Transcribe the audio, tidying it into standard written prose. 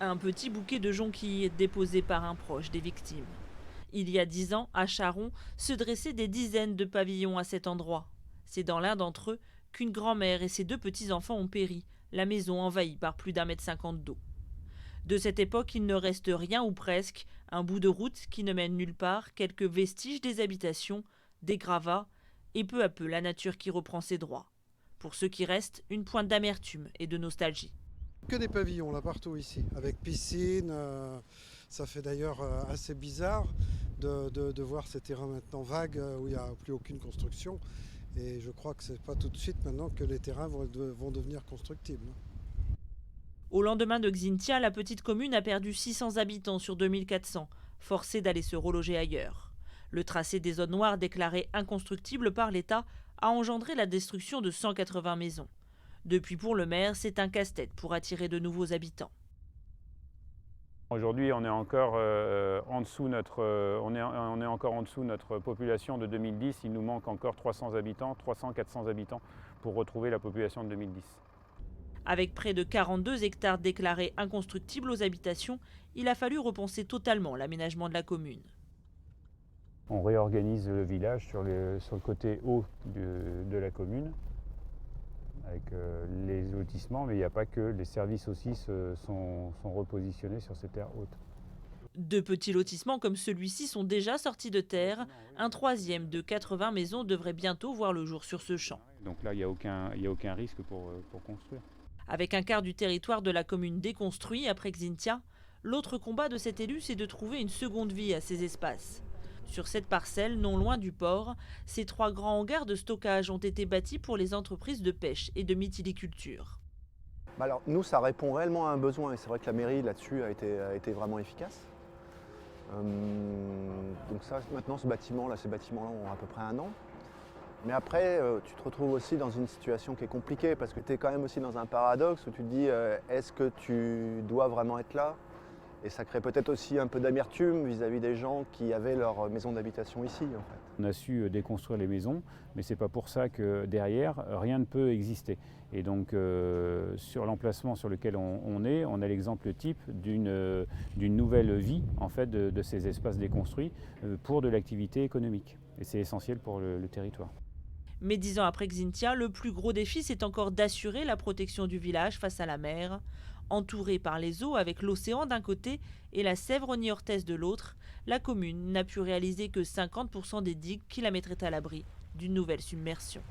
Un petit bouquet de jonquilles déposé par un proche des victimes. Il y a 10 ans, à Charon, se dressaient des dizaines de pavillons à cet endroit. C'est dans l'un d'entre eux qu'une grand-mère et ses 2 petits-enfants ont péri, la maison envahie par plus d'1,50 m d'eau. De cette époque, il ne reste rien ou presque, un bout de route qui ne mène nulle part, quelques vestiges des habitations, des gravats, et peu à peu la nature qui reprend ses droits. Pour ceux qui restent, une pointe d'amertume et de nostalgie. Que des pavillons là partout ici, avec piscine. Ça fait d'ailleurs assez bizarre de voir ces terrains maintenant vagues où il n'y a plus aucune construction. Et je crois que c'est pas tout de suite maintenant que les terrains vont devenir constructibles. Au lendemain de Xynthia, la petite commune a perdu 600 habitants sur 2400, forcés d'aller se reloger ailleurs. Le tracé des zones noires déclarées inconstructibles par l'État a engendré la destruction de 180 maisons. Depuis, pour le maire, c'est un casse-tête pour attirer de nouveaux habitants. Aujourd'hui, on est encore en dessous notre population de 2010. Il nous manque encore 300 habitants, 300-400 habitants pour retrouver la population de 2010. Avec près de 42 hectares déclarés inconstructibles aux habitations, il a fallu repenser totalement l'aménagement de la commune. On réorganise le village sur le côté haut de la commune, avec les lotissements, mais il n'y a pas que, les services aussi sont repositionnés sur ces terres hautes. 2 petits lotissements comme celui-ci sont déjà sortis de terre. Un troisième de 80 maisons devrait bientôt voir le jour sur ce champ. Donc là, il n'y a aucun risque pour construire. Avec un quart du territoire de la commune déconstruit après Xynthia, l'autre combat de cet élu, c'est de trouver une seconde vie à ces espaces. Sur cette parcelle, non loin du port, ces 3 grands hangars de stockage ont été bâtis pour les entreprises de pêche et de mytiliculture. Alors nous, ça répond réellement à un besoin et c'est vrai que la mairie là-dessus a été vraiment efficace. Donc ça, maintenant, ces bâtiments-là ont à peu près 1 an. Mais après, tu te retrouves aussi dans une situation qui est compliquée parce que tu es quand même aussi dans un paradoxe où tu te dis est-ce que tu dois vraiment être là? Et ça crée peut-être aussi un peu d'amertume vis-à-vis des gens qui avaient leur maison d'habitation ici, en fait. On a su déconstruire les maisons, mais ce n'est pas pour ça que derrière, rien ne peut exister. Et donc, sur l'emplacement sur lequel on est, on a l'exemple type d'une nouvelle vie en fait, de ces espaces déconstruits pour de l'activité économique. Et c'est essentiel pour le territoire. Mais 10 ans après Xynthia, le plus gros défi, c'est encore d'assurer la protection du village face à la mer. Entourée par les eaux avec l'océan d'un côté et la Sèvre niortaise de l'autre, la commune n'a pu réaliser que 50% des digues qui la mettraient à l'abri d'une nouvelle submersion.